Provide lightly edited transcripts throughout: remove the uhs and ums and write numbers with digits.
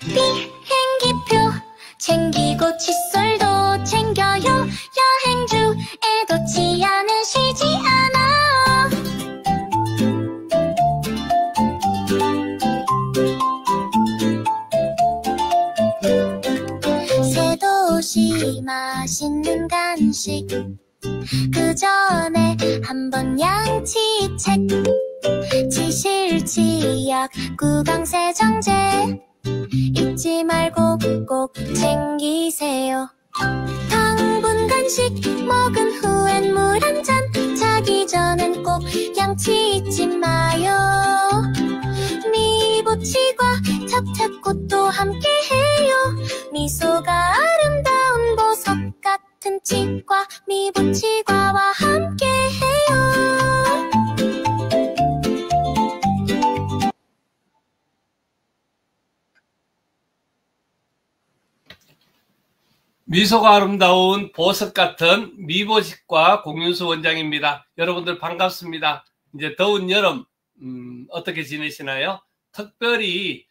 비행기표 챙기고 칫솔도 챙겨요. 여행 중에도 치아는 쉬지 않아. 새 도시 맛있는 간식 그 전에 한번 양치책 치실 치약 구강세정제 잊지 말고 꼭 챙기세요. 당분 간식 먹은 후엔 물 한 잔 자기 전엔 꼭 양치 잊지 마요. 미보치과 탑탑꽃도 함께해요. 미소가 아름다운 보석 같은 치과 미보치과와 함께해요. 미소가 아름다운 보석 같은 미보치과 공윤수 원장입니다. 여러분들 반갑습니다. 이제 더운 여름 어떻게 지내시나요? 특별히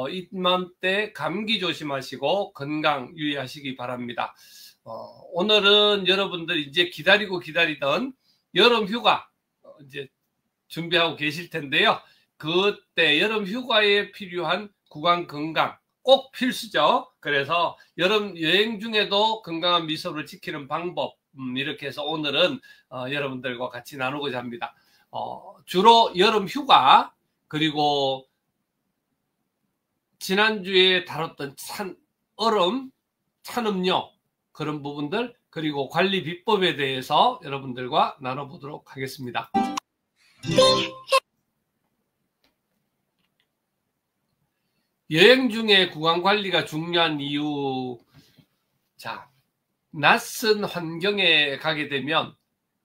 이맘때 감기 조심하시고 건강 유의하시기 바랍니다. 오늘은 여러분들 이제 기다리던 여름 휴가 이제 준비하고 계실 텐데요. 그때 여름 휴가에 필요한 구강 건강 꼭 필수죠. 그래서 여름 여행 중에도 건강한 미소를 지키는 방법 이렇게 해서 오늘은 여러분들과 같이 나누고자 합니다. 주로 여름 휴가 그리고 지난주에 다뤘던 얼음, 찬음료 그런 부분들 그리고 관리 비법에 대해서 여러분들과 나눠보도록 하겠습니다. 여행 중에 구강 관리가 중요한 이유. 자, 낯선 환경에 가게 되면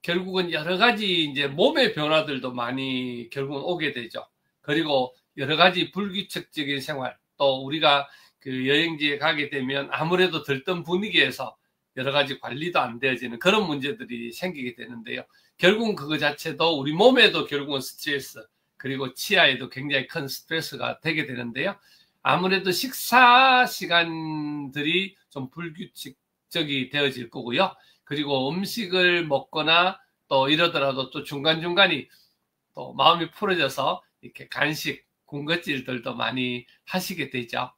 결국은 여러 가지 이제 몸의 변화들도 많이 결국은 오게 되죠. 그리고 여러 가지 불규칙적인 생활, 또 우리가 그 여행지에 가게 되면 아무래도 들뜬 분위기에서 여러 가지 관리도 안 되어지는 그런 문제들이 생기게 되는데요. 결국은 그거 자체도 우리 몸에도 결국은 스트레스, 그리고 치아에도 굉장히 큰 스트레스가 되게 되는데요. 아무래도 식사 시간들이 좀 불규칙적이 되어질 거고요. 그리고 음식을 먹거나 또 이러더라도 또 중간중간이 또 마음이 풀어져서 이렇게 간식, 군것질들도 많이 하시게 되죠.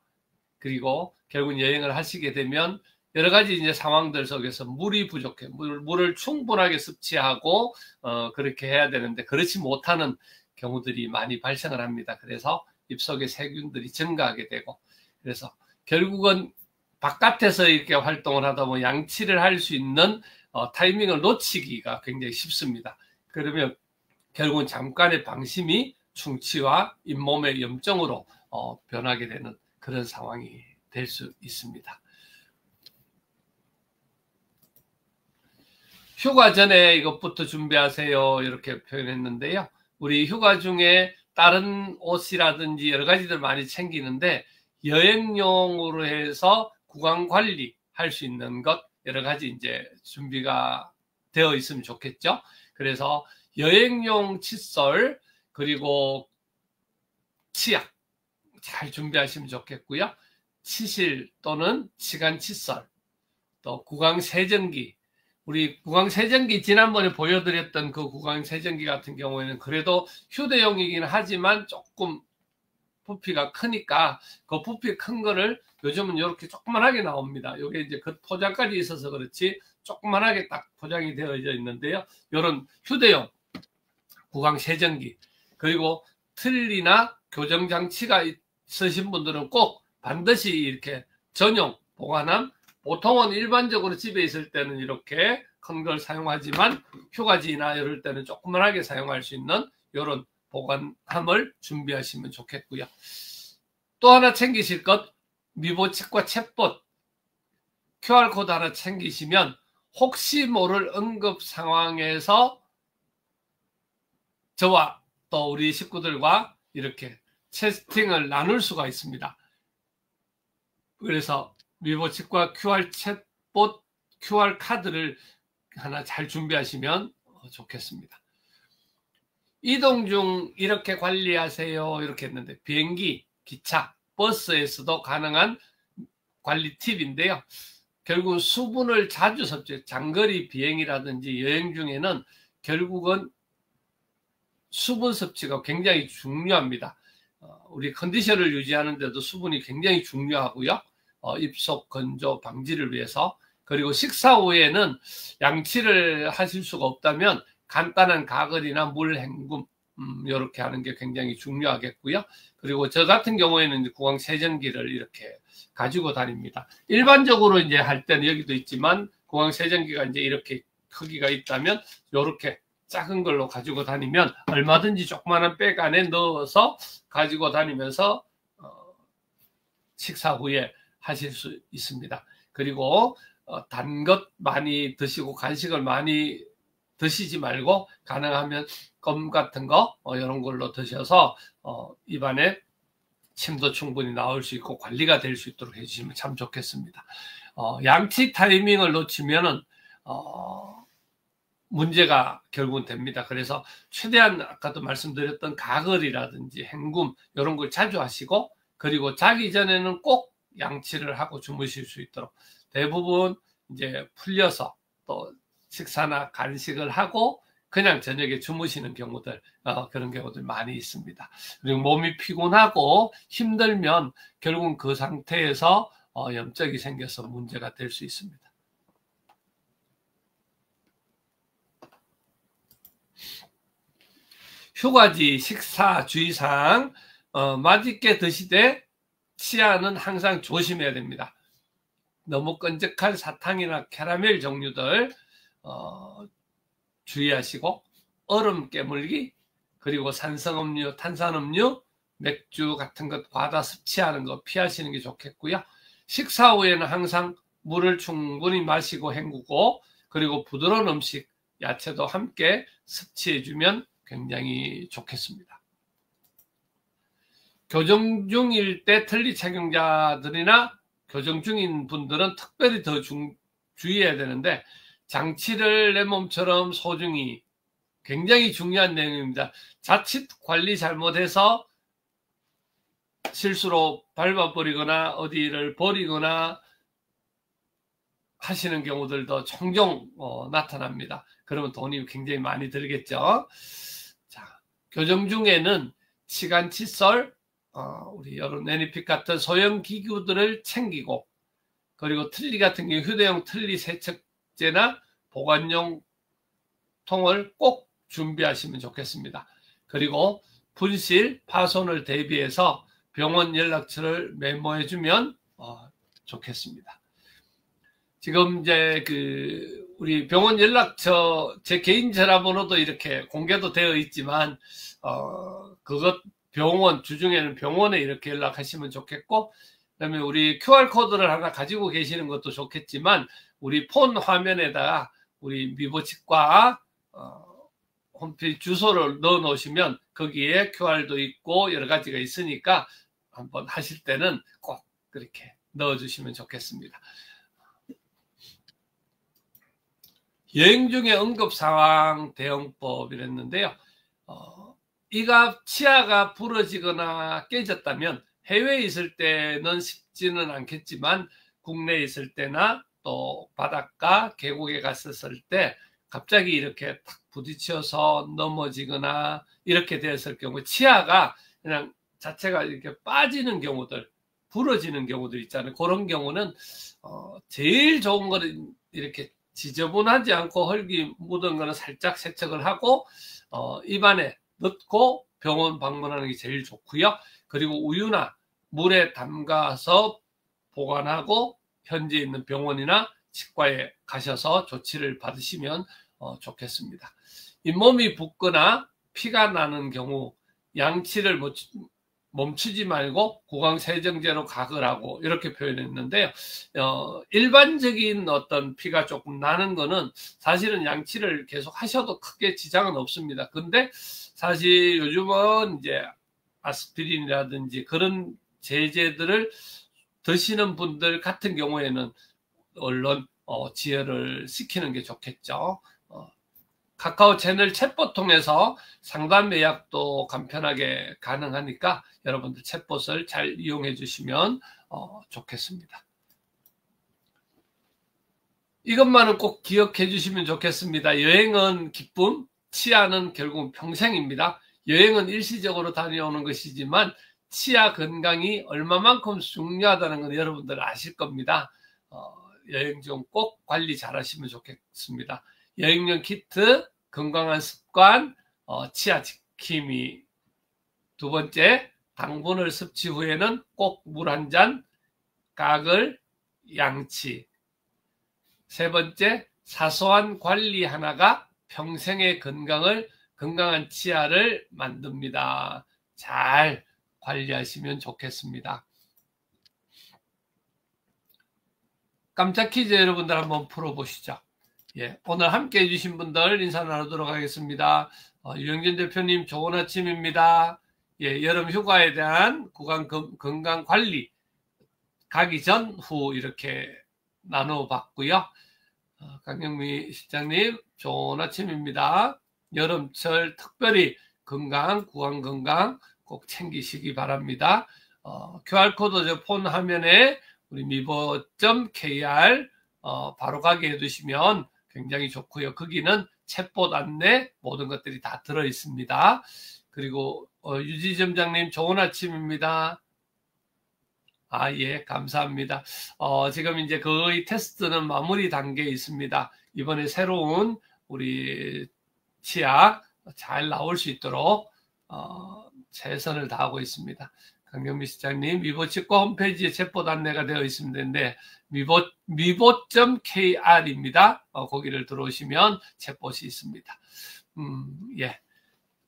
그리고 결국 여행을 하시게 되면 여러 가지 이제 상황들 속에서 물이 부족해. 물을 충분하게 섭취하고 그렇게 해야 되는데 그렇지 못하는 경우들이 많이 발생을 합니다. 그래서 입속의 세균들이 증가하게 되고 그래서 결국은 바깥에서 이렇게 활동을 하다 보면 양치를 할 수 있는 타이밍을 놓치기가 굉장히 쉽습니다. 그러면 결국은 잠깐의 방심이 충치와 잇몸의 염증으로 변하게 되는 그런 상황이 될 수 있습니다. 휴가 전에 이것부터 준비하세요 이렇게 표현했는데요. 우리 휴가 중에 다른 옷이라든지 여러 가지들 많이 챙기는데 여행용으로 해서 구강 관리 할 수 있는 것 여러 가지 이제 준비가 되어 있으면 좋겠죠. 그래서 여행용 칫솔 그리고 치약 잘 준비하시면 좋겠고요. 치실 또는 치간 칫솔 또 구강 세정기 우리 구강 세정기 지난번에 보여드렸던 그 구강 세정기 같은 경우에는 그래도 휴대용이긴 하지만 조금 부피가 크니까 그 부피 큰 거를 요즘은 이렇게 조그만하게 나옵니다. 이게 이제 그 포장까지 있어서 그렇지 조그만하게 딱 포장이 되어져 있는데요. 이런 휴대용 구강 세정기 그리고 틀니나 교정 장치가 있으신 분들은 꼭 반드시 이렇게 전용 보관함 보통은 일반적으로 집에 있을 때는 이렇게 큰 걸 사용하지만 휴가지나 이럴 때는 조그만하게 사용할 수 있는 이런 보관함을 준비하시면 좋겠고요. 또 하나 챙기실 것 미보치과 챗봇 QR코드 하나 챙기시면 혹시 모를 응급 상황에서 저와 또 우리 식구들과 이렇게 채팅을 나눌 수가 있습니다. 그래서 미보치과 QR 챗봇 QR 카드를 하나 잘 준비하시면 좋겠습니다. 이동 중 이렇게 관리하세요 이렇게 했는데 비행기, 기차, 버스에서도 가능한 관리 팁인데요. 결국 수분을 자주 섭취, 장거리 비행이라든지 여행 중에는 결국은 수분 섭취가 굉장히 중요합니다. 우리 컨디션을 유지하는 데도 수분이 굉장히 중요하고요. 입속 건조 방지를 위해서. 그리고 식사 후에는 양치를 하실 수가 없다면 간단한 가글이나 물 헹굼 이렇게 하는 게 굉장히 중요하겠고요. 그리고 저 같은 경우에는 구강 세정기를 이렇게 가지고 다닙니다. 일반적으로 이제 할 때는 여기도 있지만 구강 세정기가 이제 이렇게 크기가 있다면 이렇게 작은 걸로 가지고 다니면 얼마든지 조그마한 백 안에 넣어서 가지고 다니면서 식사 후에 하실 수 있습니다. 그리고 단 것 많이 드시고 간식을 많이 드시지 말고 가능하면 껌 같은 거 이런 걸로 드셔서 입안에 침도 충분히 나올 수 있고 관리가 될 수 있도록 해주시면 참 좋겠습니다. 양치 타이밍을 놓치면은 문제가 결국은 됩니다. 그래서 최대한 아까도 말씀드렸던 가글이라든지 헹굼 이런 걸 자주 하시고, 그리고 자기 전에는 꼭 양치를 하고 주무실 수 있도록 대부분 이제 풀려서 또 식사나 간식을 하고 그냥 저녁에 주무시는 경우들, 그런 경우들 많이 있습니다. 그리고 몸이 피곤하고 힘들면 결국은 그 상태에서 염증이 생겨서 문제가 될 수 있습니다. 휴가지 식사 주의사항, 맛있게 드시되 치아는 항상 조심해야 됩니다. 너무 끈적한 사탕이나 캐러멜 종류들 주의하시고, 얼음 깨물기, 그리고 산성음료, 탄산음료, 맥주 같은 것 과다 섭취하는 거 피하시는 게 좋겠고요. 식사 후에는 항상 물을 충분히 마시고 헹구고, 그리고 부드러운 음식, 야채도 함께 섭취해주면 굉장히 좋겠습니다. 교정 중일 때 틀니 착용자들이나 교정 중인 분들은 특별히 더 주의해야 되는데, 장치를 내 몸처럼 소중히, 굉장히 중요한 내용입니다. 자칫 관리 잘못해서 실수로 밟아버리거나 어디를 버리거나 하시는 경우들도 종종 나타납니다. 그러면 돈이 굉장히 많이 들겠죠. 자, 교정 중에는 치간, 칫솔, 우리 이런 애니픽 같은 소형 기구들을 챙기고, 그리고 틀니 같은 경우 휴대용 틀니 세척제나 보관용 통을 꼭 준비하시면 좋겠습니다. 그리고 분실, 파손을 대비해서 병원 연락처를 메모해주면 좋겠습니다. 지금 이제 우리 병원 연락처, 제 개인 전화번호도 이렇게 공개도 되어 있지만, 그것 병원, 주중에는 병원에 이렇게 연락하시면 좋겠고, 그다음에 우리 QR코드를 하나 가지고 계시는 것도 좋겠지만, 우리 폰 화면에다가 우리 미보치과 홈페이지 주소를 넣어 놓으시면 거기에 QR도 있고 여러 가지가 있으니까 한번 하실 때는 꼭 그렇게 넣어 주시면 좋겠습니다. 여행 중에 응급상황 대응법 이랬는데요. 치아가 부러지거나 깨졌다면 해외에 있을 때는 쉽지는 않겠지만 국내에 있을 때나 또 바닷가, 계곡에 갔었을 때 갑자기 이렇게 탁 부딪혀서 넘어지거나 이렇게 되었을 경우 치아가 그냥 자체가 이렇게 빠지는 경우들, 부러지는 경우들 있잖아요. 그런 경우는 제일 좋은 거는 이렇게 지저분하지 않고 흙이 묻은 거는 살짝 세척을 하고 입안에 넣고 병원 방문하는 게 제일 좋고요. 그리고 우유나 물에 담가서 보관하고 현지에 있는 병원이나 치과에 가셔서 조치를 받으시면 좋겠습니다. 잇몸이 붓거나 피가 나는 경우 양치를 멈추지 말고 구강세정제로 가글하고 이렇게 표현했는데요. 일반적인 어떤 피가 조금 나는 거는 사실은 양치를 계속 하셔도 크게 지장은 없습니다. 근데 사실 요즘은 이제 아스피린이라든지 그런 제제들을 드시는 분들 같은 경우에는 얼른 지혈을 시키는 게 좋겠죠. 카카오 채널 챗봇 통해서 상담 예약도 간편하게 가능하니까 여러분들 챗봇을 잘 이용해 주시면 좋겠습니다. 이것만은 꼭 기억해 주시면 좋겠습니다. 여행은 기쁨, 치아는 결국 평생입니다. 여행은 일시적으로 다녀오는 것이지만 치아 건강이 얼마만큼 중요하다는 건 여러분들 아실 겁니다. 여행 중 꼭 관리 잘 하시면 좋겠습니다. 여행용 키트, 건강한 습관, 치아 지킴이. 두 번째, 당분을 섭취 후에는 꼭 물 한 잔, 가글, 양치. 세 번째, 사소한 관리 하나가 평생의 건강한 치아를 만듭니다. 잘 관리하시면 좋겠습니다. 깜짝 퀴즈 여러분들 한번 풀어보시죠. 예, 오늘 함께 해주신 분들 인사 나누도록 하겠습니다. 유영진 대표님 좋은 아침입니다. 예, 여름 휴가에 대한 구강 건강 관리 가기 전, 후 이렇게 나눠봤고요. 강영미 실장님 좋은 아침입니다. 여름철 특별히 구강 건강 꼭 챙기시기 바랍니다. QR코드 저 폰 화면에 우리 미보.kr 바로 가게 해두시면 굉장히 좋고요. 거기는 챗봇 안내 모든 것들이 다 들어있습니다. 그리고 유지점장님 좋은 아침입니다. 예, 감사합니다. 지금 이제 거의 테스트는 마무리 단계에 있습니다. 이번에 새로운 우리 치아 잘 나올 수 있도록 최선을 다하고 있습니다. 강경미 시장님, 미보치과 홈페이지에 챗봇 안내가 되어 있습니다. 미보.kr입니다. 거기를 들어오시면 챗봇이 있습니다. 예.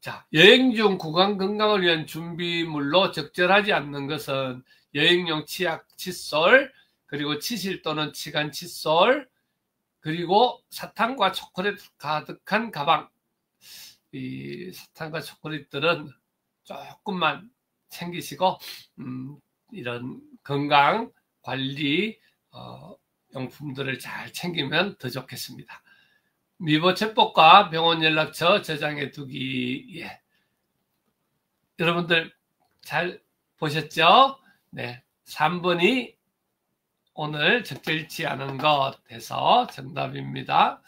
자, 여행 중 구강 건강을 위한 준비물로 적절하지 않는 것은 여행용 치약, 칫솔, 그리고 치실 또는 치간 칫솔, 그리고 사탕과 초콜릿 가득한 가방. 이 사탕과 초콜릿들은 조금만 챙기시고 이런 건강 관리 용품들을 잘 챙기면 더 좋겠습니다. 미보 챗봇과 병원 연락처 저장해 두기. 예. 여러분들 잘 보셨죠? 네, 3번이 오늘 적절치 않은 것 해서 정답입니다.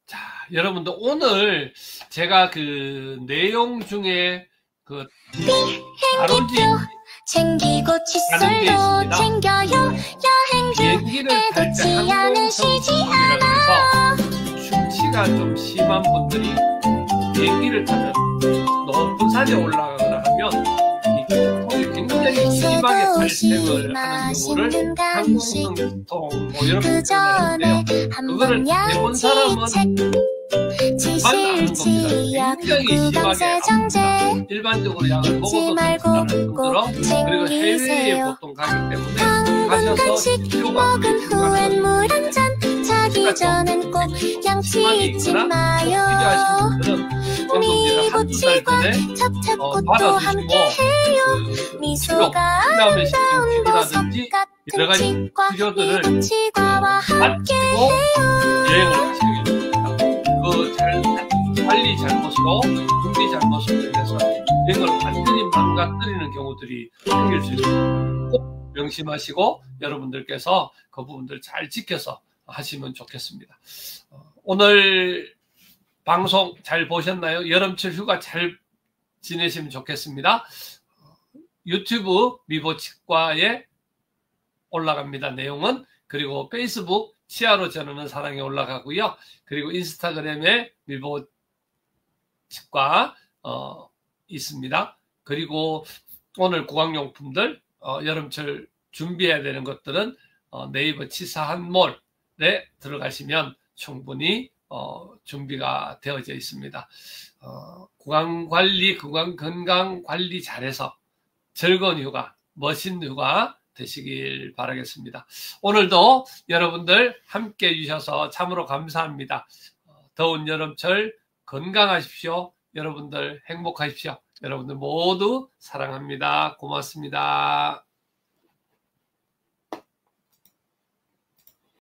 자, 여러분들 오늘 제가 그 내용 중에 그 다루지 챙기고 칫솔도 챙겨요. 여행 중에도 치아는 쉬지 않아. 충치가 좀 심한 분들이 비행기를 타면 높은 산에 올라가거나 하면 이 두통이 굉장히 심하게 발생을 하는 경우를 항공통 뭐 이런 거 있는데요. 그거를 대부분 사람은 아는 겁니다. 굉장히 심하게 아픕니다. 일반적으로 약을 먹어도 괜찮을 정도로. 그리고 해외에 보통 가기 때문에 가셔서 치료가 후엔 물 한 잔. 자기 전엔 꼭 양치 잊지 마요. 미보치과 찹찹꽃도 함께해요. 미소가 아름다운 보석 같은 치과. 미보치과와 함께해요. 여행을 하시게 됩니다. 관리 잘못으로 준비 잘못으로 인해서 여행을 완전히 망가뜨리는 경우들이 생길 수 있습니다. 꼭 명심하시고 여러분들께서 그 부분들 잘 지켜서 하시면 좋겠습니다. 오늘 방송 잘 보셨나요? 여름철 휴가 잘 지내시면 좋겠습니다. 유튜브 미보치과에 올라갑니다. 내용은. 그리고 페이스북 치아로 전하는 사랑에 올라가고요. 그리고 인스타그램에 미보치과 있습니다. 그리고 오늘 구강용품들 여름철 준비해야 되는 것들은 네이버 치사한몰 들어가시면 충분히 준비가 되어져 있습니다. 구강 건강 관리 잘해서 즐거운 휴가, 멋있는 휴가 되시길 바라겠습니다. 오늘도 여러분들 함께 해주셔서 참으로 감사합니다. 더운 여름철 건강하십시오. 여러분들 행복하십시오. 여러분들 모두 사랑합니다. 고맙습니다.